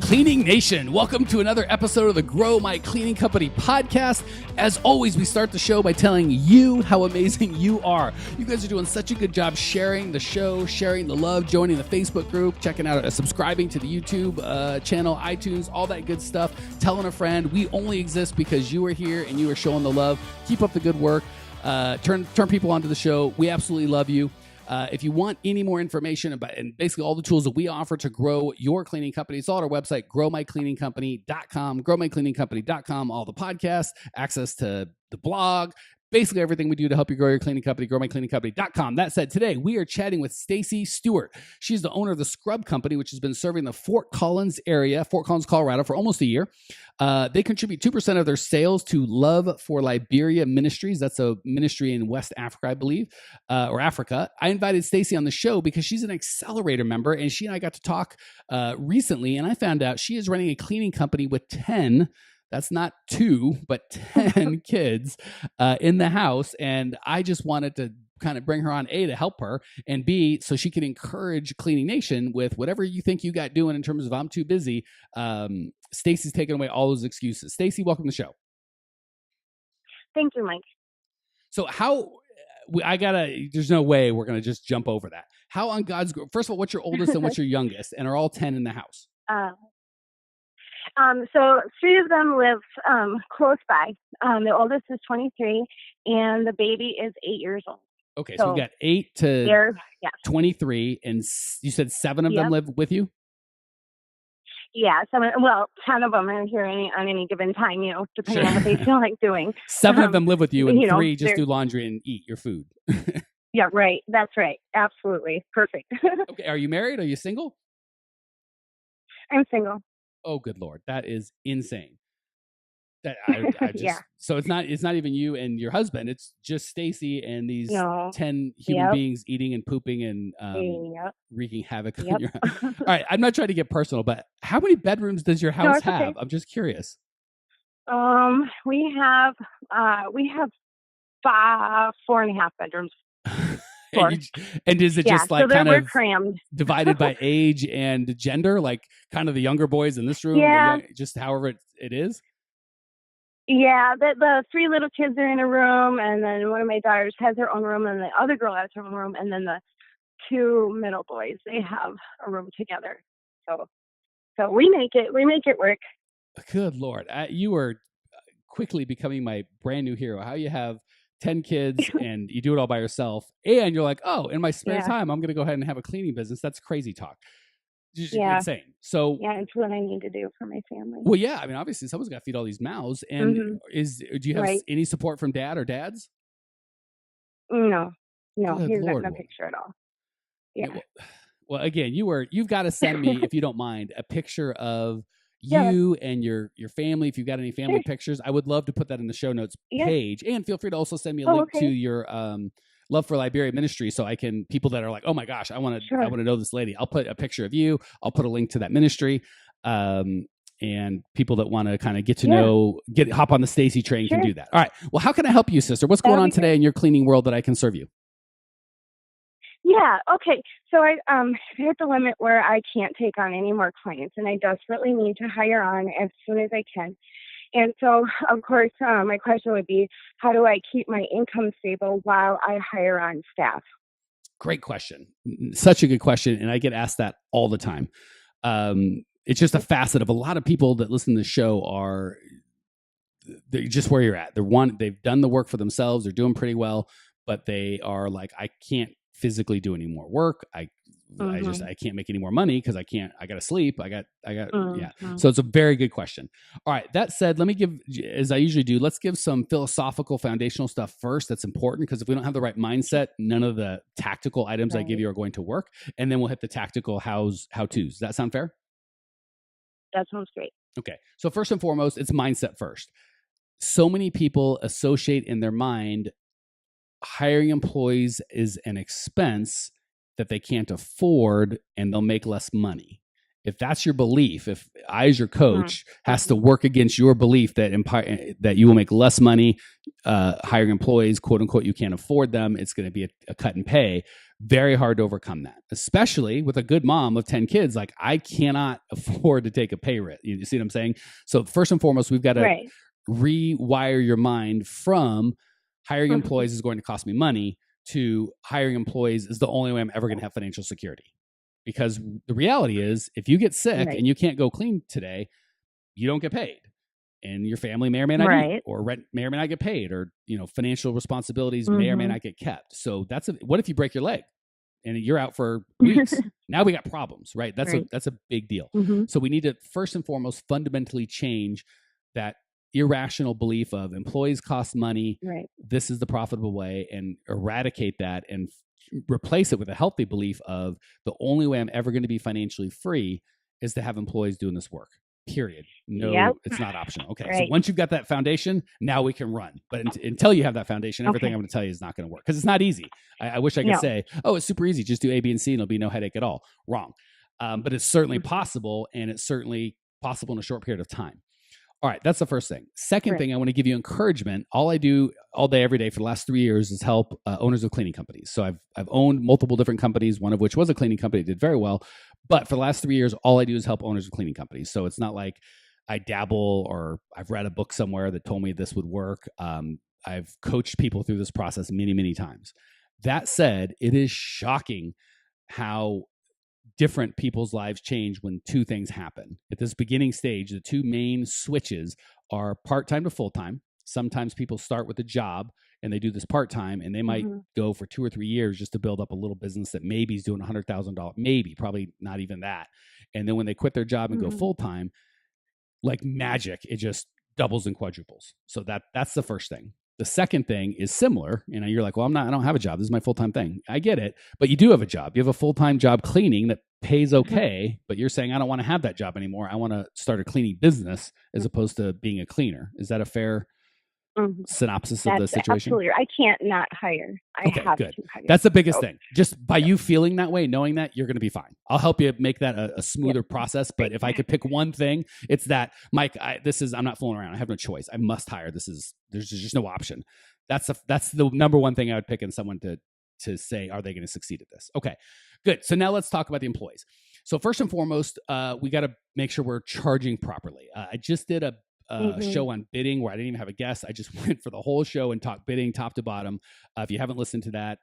Cleaning Nation, welcome to another episode of the Grow My Cleaning Company podcast. As always, we start the show by telling you how amazing you are. You guys are doing such a good job sharing the show, sharing the love, joining the Facebook group, checking out, subscribing to the YouTube channel, iTunes, all that good stuff, telling a friend. We only exist because you are here and you are showing the love. Keep up the good work. Turn people onto the show. We absolutely love you. If you want any more information about and basically all the tools that we offer to grow your cleaning company, it's all at our website, growmycleaningcompany.com, growmycleaningcompany.com, all the podcasts, access to the blog, basically everything we do to help you grow your cleaning company, growmycleaningcompany.com. That said, today we are chatting with Stacy Stewart. She's the owner of the Scrub Company, which has been serving the Fort Collins area, Fort Collins, Colorado, for almost a year. They contribute 2% of their sales to Love For Liberia Ministries. That's a ministry in West Africa, I believe, or Africa. I invited Stacy on the show because she's an accelerator member, and she and I got to talk recently, and I found out she is running a cleaning company with 10 that's not 2, but 10 kids in the house. And I just wanted to kind of bring her on, A, to help her, and B, so she can encourage Cleaning Nation with whatever you think you got doing in terms of I'm too busy. Stacy's taking away all those excuses. Stacy, welcome to the show. Thank you, Mike. So there's no way we're going to just jump over that. How on God's, first of all, what's your oldest and what's your youngest? And are all 10 in the house? So 3 of them live close by. The oldest is 23, and the baby is 8 years old. Okay, so we've got 8 to 23, and you said 7 of them live with you? Yeah, 10 of them are here on any given time, depending on what they feel like doing. 7 of them live with you, and 3 just do laundry and eat your food. Yeah, right. That's right. Absolutely. Perfect. Okay, are you married? Are you single? I'm single. Oh, good Lord. That is insane. That I just So it's not even you and your husband. It's just Stacy and these 10 human beings eating and pooping and wreaking havoc on your house. All right, I'm not trying to get personal, but how many bedrooms does your house have? Okay. I'm just curious. We have 4.5 bedrooms. And is it just like kind of crammed, divided by age and gender, like kind of the younger boys in this room, just however it is? Yeah, the 3 little kids are in a room, and then one of my daughters has her own room, and the other girl has her own room, and then the 2 middle boys, they have a room together. So we make it work. Good Lord, you are quickly becoming my brand new hero. How you have 10 kids and you do it all by yourself, and you're like, oh, in my spare time, I'm going to go ahead and have a cleaning business. That's crazy talk. Just insane. So it's what I need to do for my family. Well, yeah, I mean, obviously someone's got to feed all these mouths. And do you have any support from dad or dads? No, Good he's Lord. not in the picture at all. Yeah. Well, again, you've got to send me, if you don't mind, a picture of you and your family. If you've got any family pictures, I would love to put that in the show notes page. And feel free to also send me a link to your Love For Liberia Ministries, so I can, people that are like, oh my gosh, I want to know this lady. I'll put a picture of you. I'll put a link to that ministry. And people that want to kind of get to know, hop on the Stacy train can do that. All right. Well, how can I help you, sister? What's going on today in your cleaning world that I can serve you? Yeah. Okay. So I'm at the limit where I can't take on any more clients, and I desperately need to hire on as soon as I can. And so, of course, my question would be, how do I keep my income stable while I hire on staff? Great question. Such a good question. And I get asked that all the time. It's just a facet of a lot of people that listen to the show they're just where you're at. They've done the work for themselves. They're doing pretty well, but they are like, I can't physically do any more work. I can't make any more money because I got to sleep. So it's a very good question. All right. That said, let me give, as I usually do, let's give some philosophical foundational stuff first. That's important, because if we don't have the right mindset, none of the tactical items I give you are going to work. And then we'll hit the tactical how-tos. Does that sound fair? That sounds great. Okay. So first and foremost, it's mindset first. So many people associate in their mind hiring employees is an expense that they can't afford, and they'll make less money. If that's your belief, if I, as your coach, has to work against your belief that you will make less money hiring employees, quote unquote, you can't afford them, it's going to be a cut in pay, Very hard to overcome that, especially with a good mom of 10 kids. Like, I cannot afford to take a pay rate. You see what I'm saying? So first and foremost, we've got to rewire your mind from hiring employees is going to cost me money to hiring employees is the only way I'm ever going to have financial security. Because the reality is, if you get sick and you can't go clean today, you don't get paid. And your family may or may not eat, or rent may or may not get paid, or financial responsibilities may or may not get kept. So what if you break your leg and you're out for weeks? Now we got problems, right? That's a big deal. So we need to first and foremost fundamentally change that irrational belief of employees cost money. This is the profitable way, and eradicate that and replace it with a healthy belief of the only way I'm ever going to be financially free is to have employees doing this work. Period. No, it's not optional. Okay. So once you've got that foundation, now we can run. But until you have that foundation, everything I'm going to tell you is not going to work, because it's not easy. I wish I could say, oh, it's super easy. Just do A, B, and C and it'll be no headache at all. Wrong. But it's certainly possible, and it's certainly possible in a short period of time. All right, that's the first thing. Second thing, I want to give you encouragement. All I do all day, every day for the last 3 years is help owners of cleaning companies. So I've owned multiple different companies, one of which was a cleaning company, did very well. But for the last 3 years, all I do is help owners of cleaning companies. So it's not like I dabble or I've read a book somewhere that told me this would work. I've coached people through this process many, many times. That said, it is shocking how different people's lives change when two things happen. At this beginning stage, the two main switches are part-time to full-time. Sometimes people start with a job and they do this part-time, and they might go for 2 or 3 years just to build up a little business that maybe is doing $100,000, maybe, probably not even that. And then when they quit their job and go full-time, like magic, it just doubles and quadruples. So that's the first thing. The second thing is similar. You're like, well, I don't have a job. This is my full-time thing. I get it. But you do have a job. You have a full-time job cleaning that pays okay, but you're saying, I don't want to have that job anymore. I want to start a cleaning business as opposed to being a cleaner. Is that a fair synopsis of the situation? Absolutely. I can't not hire. I have to hire. That's the biggest thing. Just by you feeling that way, knowing that, you're going to be fine. I'll help you make that a smoother process. But if I could pick one thing, it's that, Mike, I'm not fooling around. I have no choice. I must hire. There's just no option. That's the number one thing I would pick in someone to say, are they going to succeed at this? Okay, good. So now let's talk about the employees. So first and foremost, we got to make sure we're charging properly. I just did a show on bidding where I didn't even have a guest. I just went for the whole show and talked bidding top to bottom. If you haven't listened to that,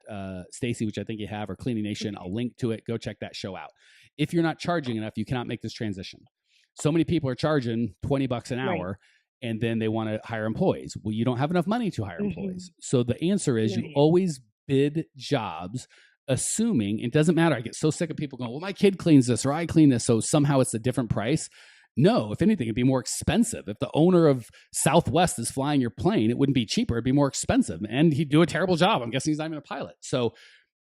Stacy, which I think you have, or Cleaning Nation, I'll link to it. Go check that show out. If you're not charging enough, you cannot make this transition. So many people are charging $20 an hour, and then they want to hire employees. Well, you don't have enough money to hire employees. So the answer is you always bid jobs assuming, it doesn't matter. I get so sick of people going, well, my kid cleans this or I clean this, so somehow it's a different price. No, if anything, it'd be more expensive. If the owner of Southwest is flying your plane, it wouldn't be cheaper. It'd be more expensive. And he'd do a terrible job. I'm guessing he's not even a pilot. So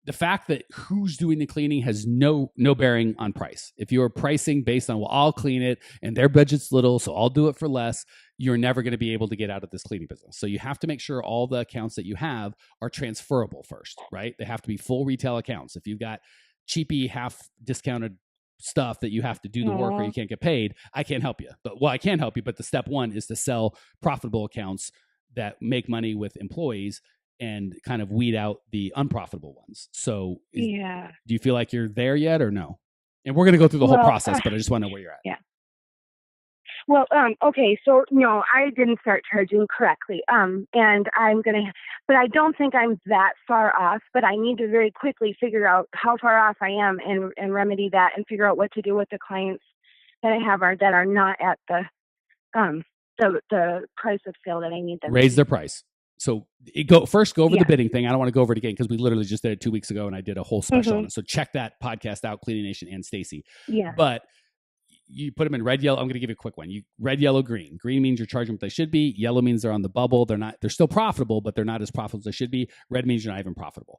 the fact that who's doing the cleaning has no bearing on price. If you're pricing based on, well, I'll clean it and their budget's little, so I'll do it for less, you're never going to be able to get out of this cleaning business. So you have to make sure all the accounts that you have are transferable first, right? They have to be full retail accounts. If you've got cheapy, half discounted stuff that you have to do the work or you can't get paid, I can't help you. I can help you, but the step one is to sell profitable accounts that make money with employees and kind of weed out the unprofitable ones. So do you feel like you're there yet or no? And we're going to go through the whole process, but I just want to know where you're at. Yeah. Well, okay. So, no, I didn't start charging correctly. And but I don't think I'm that far off, but I need to very quickly figure out how far off I am and remedy that and figure out what to do with the clients that I have that are not at the price of sale that I need them. Raise their price. So go over the bidding thing. I don't want to go over it again because we literally just did it 2 weeks ago and I did a whole special on it. So check that podcast out, Cleaning Nation and Stacy. Yeah. But you put them in red, yellow. I'm going to give you a quick one. Red, yellow, green. Green means you're charging what they should be. Yellow means they're on the bubble. They're still profitable, but they're not as profitable as they should be. Red means you're not even profitable.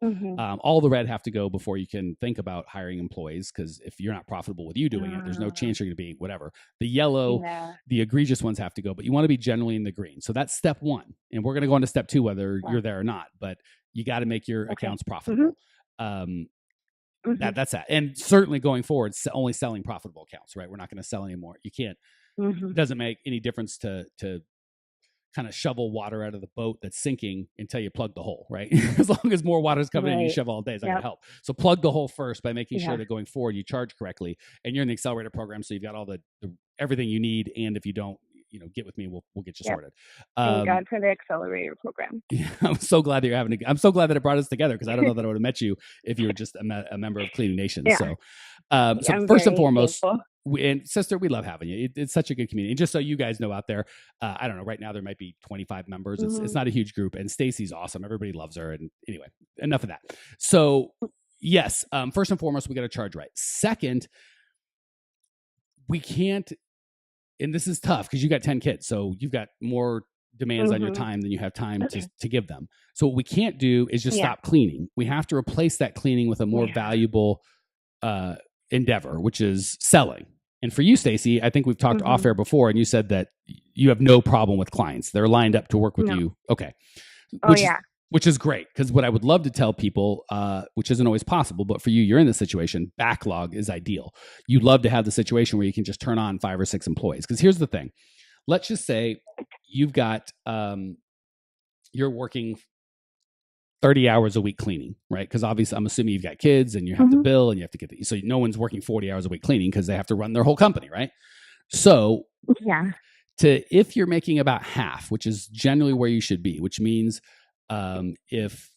All the red have to go before you can think about hiring employees, because if you're not profitable with you doing it, there's no chance you're going to be whatever. The yellow, the egregious ones have to go, but you want to be generally in the green. So that's step one. And we're going to go into step two, whether you're there or not, but you got to make your accounts profitable. That's that. And certainly going forward, only selling profitable accounts, right? We're not going to sell anymore. You can't, it doesn't make any difference to kind of shovel water out of the boat that's sinking until you plug the hole, right? As long as more water is coming in, you shovel all day, it's not going to help. So plug the hole first by making sure that going forward, you charge correctly, and you're in the accelerator program. So you've got all the everything you need. And if you don't, get with me, we'll get you sorted. Thank God for the accelerator program. Yeah, I'm so glad that I'm so glad that it brought us together, because I don't know that I would have met you if you were just a member of Cleaning Nation. So first and foremost, and sister, we love having you. It's such a good community. And just so you guys know out there, I don't know, right now there might be 25 members. It's not a huge group, and Stacy's awesome. Everybody loves her. And anyway, enough of that. So yes, first and foremost, we got to charge right. Second, we can't, and this is tough because you got 10 kids. So you've got more demands on your time than you have time to give them. So what we can't do is just stop cleaning. We have to replace that cleaning with a more valuable endeavor, which is selling. And for you, Stacy, I think we've talked off air before, and you said that you have no problem with clients. They're lined up to work with you. Okay. Which is great, because what I would love to tell people, which isn't always possible, but for you, you're in this situation, backlog is ideal. You'd love to have the situation where you can just turn on 5 or 6 employees. Because here's the thing. Let's just say you've got, you're working 30 hours a week cleaning, right? Because obviously I'm assuming you've got kids and you have to bill and you have to get so no one's working 40 hours a week cleaning because they have to run their whole company, right? So if you're making about half, which is generally where you should be, which means if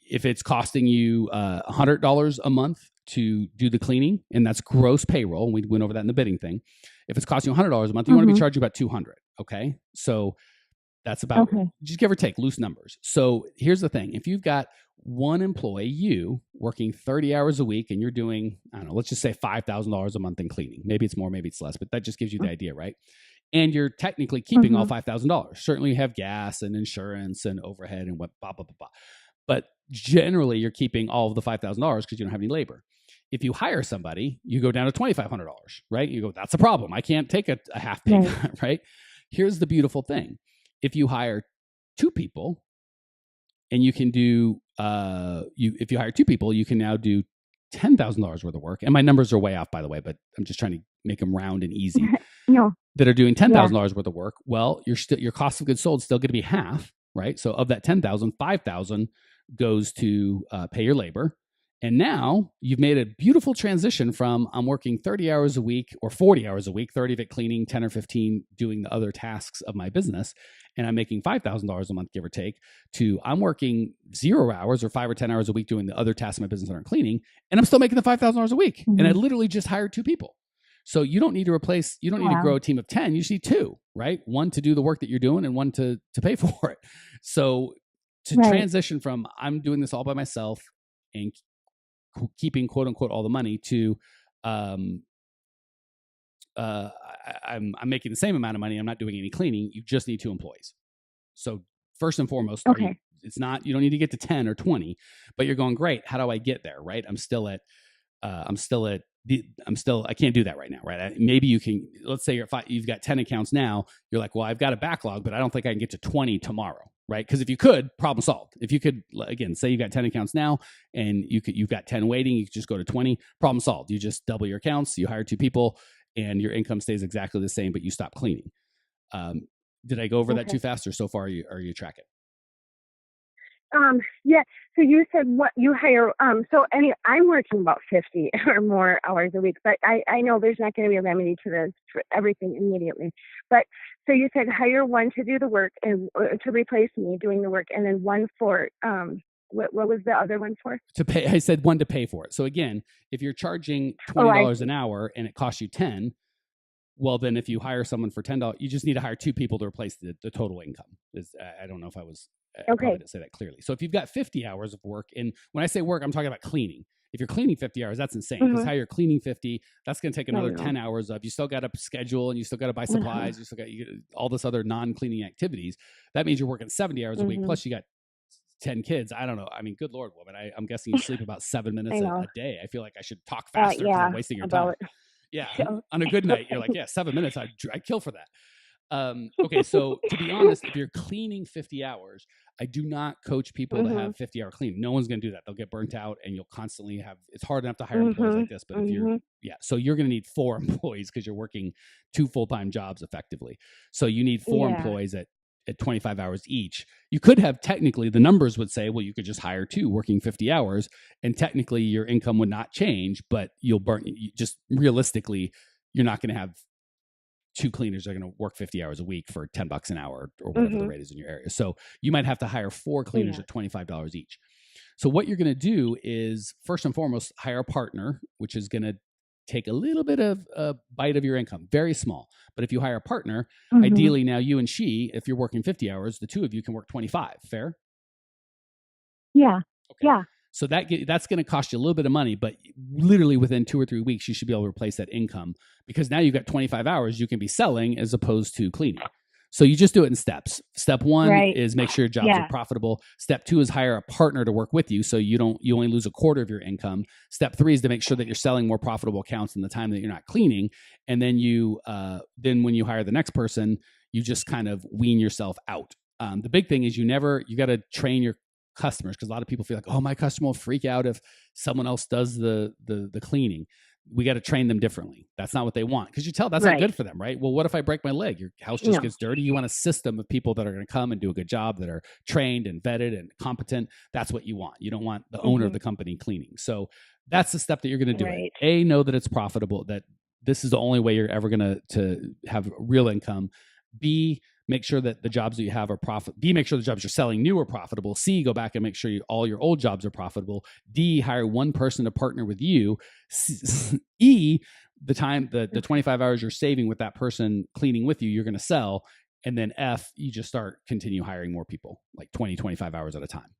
it's costing you $100 a month to do the cleaning, and that's gross payroll, and we went over that in the bidding thing. If it's costing you $100 a month, you want to be charging about $200. Okay, so that's about just give or take loose numbers. So here's the thing: if you've got one employee, you working 30 hours a week, and you're doing, I don't know, let's just say $5,000 a month in cleaning. Maybe it's more, maybe it's less, but that just gives you the idea, right? And you're technically keeping all $5,000. Certainly you have gas and insurance and overhead and what, blah, blah, blah, blah. But generally you're keeping all of the $5,000 because you don't have any labor. If you hire somebody, you go down to $2,500, right? You go, that's a problem. I can't take a half pay, right? Here's the beautiful thing. If you hire 2 people and you can do, if you hire 2 people, you can now do $10,000 worth of work. And my numbers are way off, by the way, but I'm just trying to make them round and easy. That are doing $10,000 worth of work. Well, your cost of goods sold is still going to be half, right? So of that 10,000, 5,000 goes to pay your labor. And now you've made a beautiful transition from I'm working 30 hours a week or 40 hours a week, 30 of it cleaning, 10 or 15 doing the other tasks of my business, and I'm making $5,000 a month, give or take, to I'm working 0 hours or 5 or 10 hours a week doing the other tasks of my business that aren't cleaning, and I'm still making the $5,000 a week. And I literally just hired 2 people. So you don't need to grow a team of 10. You just need 2, right? 1 to do the work that you're doing and 1 to pay for it. So to transition from I'm doing this all by myself and keeping quote unquote all the money to I'm making the same amount of money, I'm not doing any cleaning, you just need 2 employees. So first and foremost, it's not, you don't need to get to 10 or 20, but you're going, great, how do I get there, right? I can't do that right now, right? Maybe you can, let's say you've got 10 accounts now. You're like, well, I've got a backlog, but I don't think I can get to 20 tomorrow, right? Because if you could, problem solved. If you could, again, say you got 10 accounts now and you've got 10 waiting, you could just go to 20, problem solved. You just double your accounts, you hire 2 people, and your income stays exactly the same, but you stop cleaning. Did I go over that too fast, or so far are you tracking? So you said what you hire, I'm working about 50 or more hours a week, but I know there's not going to be a remedy to this for everything immediately. But so you said hire 1 to do the work and to replace me doing the work, and then 1 for, what was the other one for? To pay. I said 1 to pay for it. So again, if you're charging $20 an hour and it costs you 10, well, then if you hire someone for $10, you just need to hire 2 people to replace the total income. I don't know if I probably didn't say that clearly. So if you've got 50 hours of work, and when I say work, I'm talking about cleaning. If you're cleaning 50 hours, that's insane. Because how you're cleaning 50, that's going to take another 10 hours of, you still got to schedule and you still got to buy supplies. You still got all this other non-cleaning activities. That means you're working 70 hours a week. Plus you got 10 kids. I don't know. I mean, good Lord, woman, I'm guessing you sleep about 7 minutes a day. I feel like I should talk faster because I'm wasting your time. Yeah. On a good night, you're like, 7 minutes, I'd kill for that. Okay, so to be honest, if you're cleaning 50 hours, I do not coach people to have 50-hour cleaning. No one's going to do that. They'll get burnt out, and you'll constantly have. It's hard enough to hire employees like this, but if you're so you're going to need 4 employees because you're working 2 full-time jobs effectively. So you need 4 employees at 25 hours each. You could have technically, the numbers would say, well, you could just hire 2 working 50 hours, and technically your income would not change, but you'll burn. Just realistically, you're not going to have 2 cleaners that are going to work 50 hours a week for $10 an hour or whatever the rate is in your area. So you might have to hire 4 cleaners at $25 each. So what you're going to do is, first and foremost, hire a partner, which is going to take a little bit of a bite of your income, very small. But if you hire a partner, ideally now you and she, if you're working 50 hours, the 2 of you can work 25. Fair? Yeah. Okay. Yeah. So that's going to cost you a little bit of money, but literally within 2 or 3 weeks, you should be able to replace that income, because now you've got 25 hours you can be selling as opposed to cleaning. So you just do it in steps. Step 1 is make sure your jobs are profitable. Step 2 is hire a partner to work with you, so you only lose a quarter of your income. Step 3 is to make sure that you're selling more profitable accounts in the time that you're not cleaning. And then then when you hire the next person, you just kind of wean yourself out. The big thing is you got to train your customers, because a lot of people feel like, oh, my customer will freak out if someone else does the cleaning. We got to train them differently. That's not what they want, because you tell that's not good for them, right? Well, what if I break my leg? Your house just gets dirty. You want a system of people that are going to come and do a good job, that are trained and vetted and competent. That's what you want. You don't want the owner of the company cleaning. So that's the step that you're going to do. It. Know that it's profitable, that this is the only way you're ever going to have real income. B, make sure that the jobs that you have are profitable. B, make sure the jobs you're selling new are profitable. C, go back and make sure all your old jobs are profitable. D, hire one person to partner with you. E, the 25 hours you're saving with that person cleaning with you, you're going to sell. And then F, you just continue hiring more people, like 20, 25 hours at a time.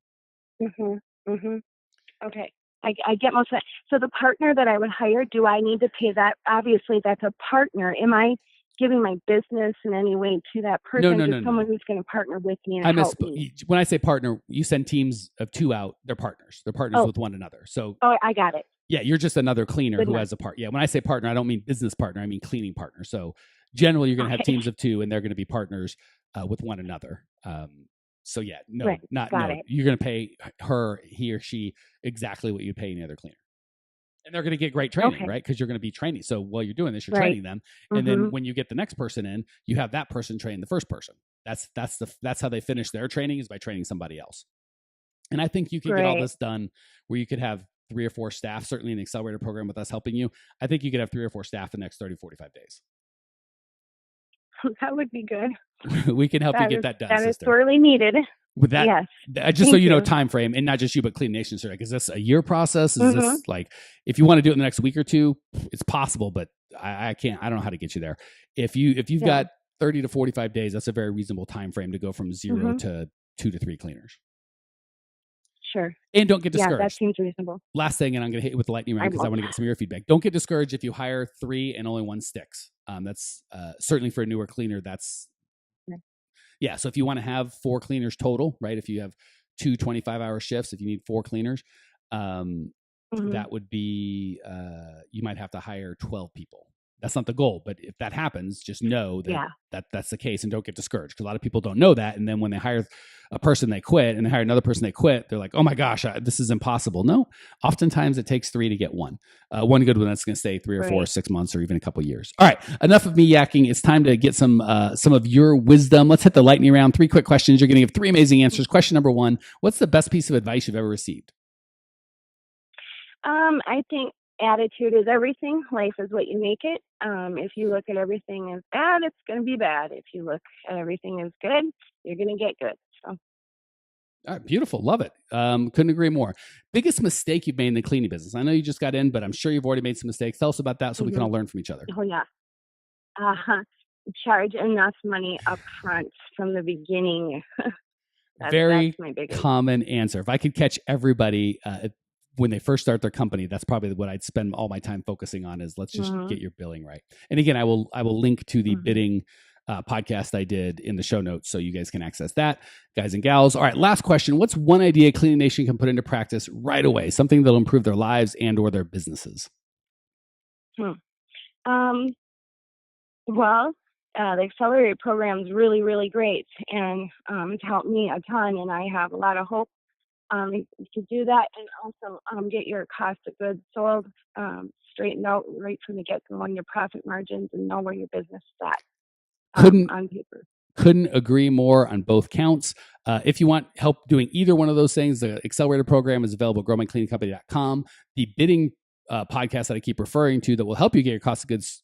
Okay. I get most of that. So the partner that I would hire, do I need to pay that? Obviously, that's a partner. Am I giving my business in any way to that person? No. Someone who's going to partner with me and help me. When I say partner, you send teams of 2 out. They're partners. They're partners with one another. So I got it. Yeah, you're just another cleaner who has a part. Yeah, when I say partner, I don't mean business partner. I mean cleaning partner. So generally, you're going to have teams of 2, and they're going to be partners with one another. So yeah, no. You're going to pay he or she exactly what you pay any other cleaner. And they're going to get great training, right? Because you're going to be training. So while you're doing this, you're training them. And then when you get the next person in, you have that person train the first person. That's how they finish their training, is by training somebody else. And I think you could get all this done where you could have 3 or 4 staff, certainly in the accelerator program with us helping you. I think you could have 3 or 4 staff the next 30, 45 days. That would be good. We can help you get that done. That is sorely needed. With that, just so you know, time frame, and not just you, but Clean Nation, sir. Like, is this a year process? Is this like, if you want to do it in the next week or 2, it's possible, but I can't. I don't know how to get you there. If you've got 30 to 45 days, that's a very reasonable time frame to go from 0 to 2 to 3 cleaners. Sure. And don't get discouraged. Yeah, that seems reasonable. Last thing, and I'm going to hit you with the lightning round because I want to get some of your feedback. Don't get discouraged if you hire 3 and only 1 sticks. That's certainly for a newer cleaner. That's so if you want to have 4 cleaners total, right? If you have 2 25-hour shifts, if you need 4 cleaners, that would be you might have to hire 12 people. That's not the goal, but if that happens, just know that that's the case, and don't get discouraged, because a lot of people don't know that. And then when they hire a person, they quit, and they hire another person, they quit. They're like, oh my gosh, this is impossible. No, oftentimes it takes 3 to get one good one that's going to stay 3 or 4, 6 months, or even a couple of years. All right, enough of me yakking. It's time to get some of your wisdom. Let's hit the lightning round. 3 quick questions. You're going to give 3 amazing answers. Question number 1: what's the best piece of advice you've ever received? I think attitude is everything. Life is what you make it. If you look at everything as bad, it's going to be bad. If you look at everything as good, you're going to get good. So. All right, beautiful. Love it. Couldn't agree more. Biggest mistake you've made in the cleaning business? I know you just got in, but I'm sure you've already made some mistakes. Tell us about that so we can all learn from each other. Oh, yeah. Charge enough money up front from the beginning. Very common answer. If I could catch everybody when they first start their company, that's probably what I'd spend all my time focusing on, is let's just get your billing right. And again, I will link to the bidding podcast I did in the show notes, so you guys can access that, guys and gals. All right, last question. What's one idea Cleaning Nation can put into practice right away? Something that'll improve their lives and or their businesses. Well, the accelerator program is really, really great, and it's helped me a ton, and I have a lot of hope to do that, and also get your cost of goods sold straightened out right from the get-go on your profit margins and know where your business is at on paper. Couldn't agree more on both counts. If you want help doing either one of those things, the accelerator program is available at growmycleaningcompany.com. The bidding podcast that I keep referring to that will help you get your cost of goods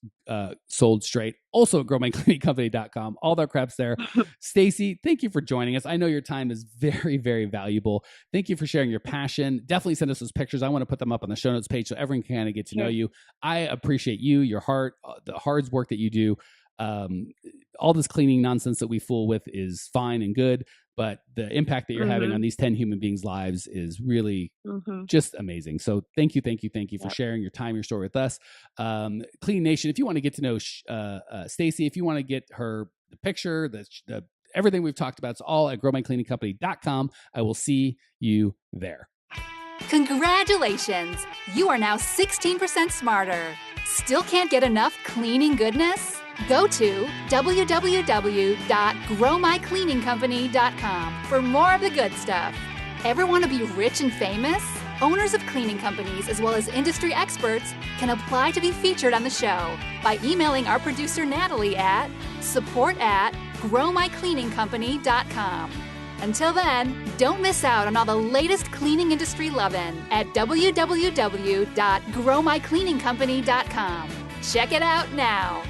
sold straight, also at growmycleaningcompany.com. All that crap's there. Stacy, thank you for joining us. I know your time is very, very valuable. Thank you for sharing your passion. Definitely send us those pictures. I want to put them up on the show notes page so everyone can kind of get to know you. I appreciate you, your heart, the hard work that you do. All this cleaning nonsense that we fool with is fine and good, but the impact that you're having on these 10 human beings' lives is really just amazing. So thank you for sharing your time, your story with us. Clean Nation, if you want to get to know Stacy, if you want to get her the picture, the everything we've talked about, it's all at growmycleaningcompany.com. I will see you there. Congratulations! You are now 16% smarter. Still can't get enough cleaning goodness? Go to www.growmycleaningcompany.com for more of the good stuff. Ever want to be rich and famous? Owners of cleaning companies, as well as industry experts, can apply to be featured on the show by emailing our producer Natalie at support@growmycleaningcompany.com. Until then, don't miss out on all the latest cleaning industry lovin' at www.growmycleaningcompany.com. Check it out now.